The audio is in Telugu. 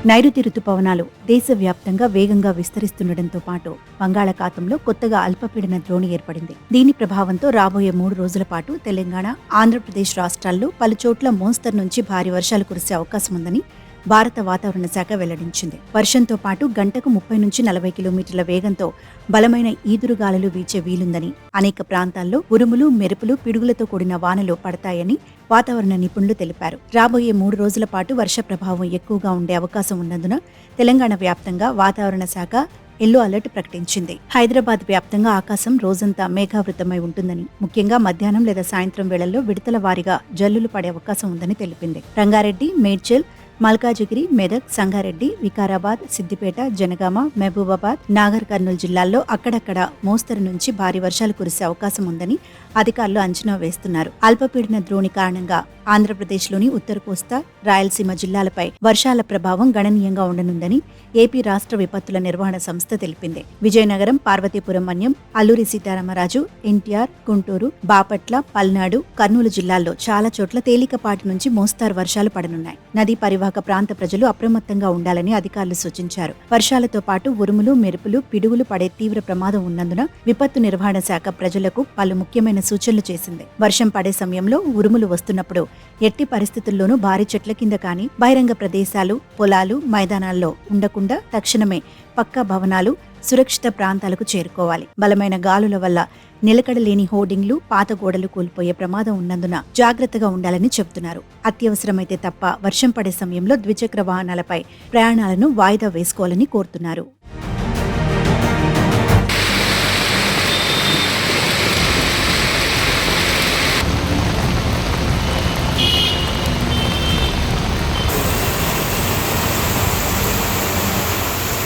నైరుతి రుతుపవనాలు దేశవ్యాప్తంగా వేగంగా విస్తరిస్తుండటంతో పాటు బంగాళాఖాతంలో కొత్తగా అల్పపీడన ద్రోణి ఏర్పడింది. దీని ప్రభావంతో రాబోయే 3 రోజుల పాటు తెలంగాణ, ఆంధ్రప్రదేశ్ రాష్ట్రాల్లో పలుచోట్ల మోస్తరు నుంచి భారీ వర్షాలు కురిసే అవకాశం ఉందని భారత వాతావరణ శాఖ వెల్లడించింది. వర్షంతో పాటు గంటకు 30 నుంచి 40 కిలోమీటర్ల వేగంతో బలమైన ఈదురుగాలులు వీచే వీలుందని, అనేక ప్రాంతాల్లో ఉరుములు, మెరుపులు, పిడుగులతో కూడిన వానలు పడతాయని వాతావరణ నిపుణులు తెలిపారు. రాబోయే 3 రోజుల పాటు వర్ష ప్రభావం ఎక్కువగా ఉండే అవకాశం ఉన్నందున తెలంగాణ వ్యాప్తంగా వాతావరణ శాఖ ఎల్లో అలర్ట్ ప్రకటించింది. హైదరాబాద్ వ్యాప్తంగా ఆకాశం రోజంతా మేఘావృతమై ఉంటుందని, ముఖ్యంగా మధ్యాహ్నం లేదా సాయంత్రం వేళల్లో విడతల వారీగా జల్లులు పడే అవకాశం ఉందని తెలిపింది. రంగారెడ్డి, మేడ్చల్, మల్కాజిగిరి, మెదక్, సంగారెడ్డి, వికారాబాద్, సిద్దిపేట, జనగామ, మహబూబాబాద్, నాగర్ కర్నూలు జిల్లాల్లో అక్కడక్కడ మోస్తరు నుంచి భారీ వర్షాలు కురిసే అవకాశం ఉందని అధికారులు అంచనా వేస్తున్నారు. అల్పపీడన ద్రోణి కారణంగా ఆంధ్రప్రదేశ్లోని ఉత్తర కోస్తా, రాయలసీమ జిల్లాలపై వర్షాల ప్రభావం గణనీయంగా ఉండనుందని ఏపీ రాష్ట్ర విపత్తుల నిర్వహణ సంస్థ తెలిపింది. విజయనగరం, పార్వతీపురం మన్యం, అల్లూరి సీతారామరాజు, ఎన్టీఆర్, గుంటూరు, బాపట్ల, పల్నాడు, కర్నూలు జిల్లాల్లో చాలా చోట్ల తేలికపాటి నుంచి మోస్తారు వర్షాలు పడనున్నాయి. నదీ పరివాహక ప్రాంత ప్రజలు అప్రమత్తంగా ఉండాలని అధికారులు సూచించారు. వర్షాలతో పాటు ఉరుములు, మెరుపులు, పిడుగులు పడే తీవ్ర ప్రమాదం ఉన్నందున విపత్తు నిర్వహణ శాఖ ప్రజలకు పలు ముఖ్యమైన సూచనలు చేసింది. వర్షం పడే సమయంలో ఉరుములు వస్తున్నప్పుడు ఎట్టి పరిస్థితుల్లోనూ భారీ చెట్ల కింద కానీ, బహిరంగ ప్రదేశాలు, పొలాలు, మైదానాల్లో ఉండకుండా తక్షణమే పక్కా భవనాలు, సురక్షిత ప్రాంతాలకు చేరుకోవాలి. బలమైన గాలుల వల్ల నిలకడలేని హోర్డింగ్లు, పాత గోడలు కూలిపోయే ప్రమాదం ఉన్నందున జాగ్రత్తగా ఉండాలని చెబుతున్నారు. అత్యవసరమైతే తప్ప వర్షం పడే సమయంలో ద్విచక్ర వాహనాలపై ప్రయాణాలను వాయిదా వేసుకోవాలని కోరుతున్నారు.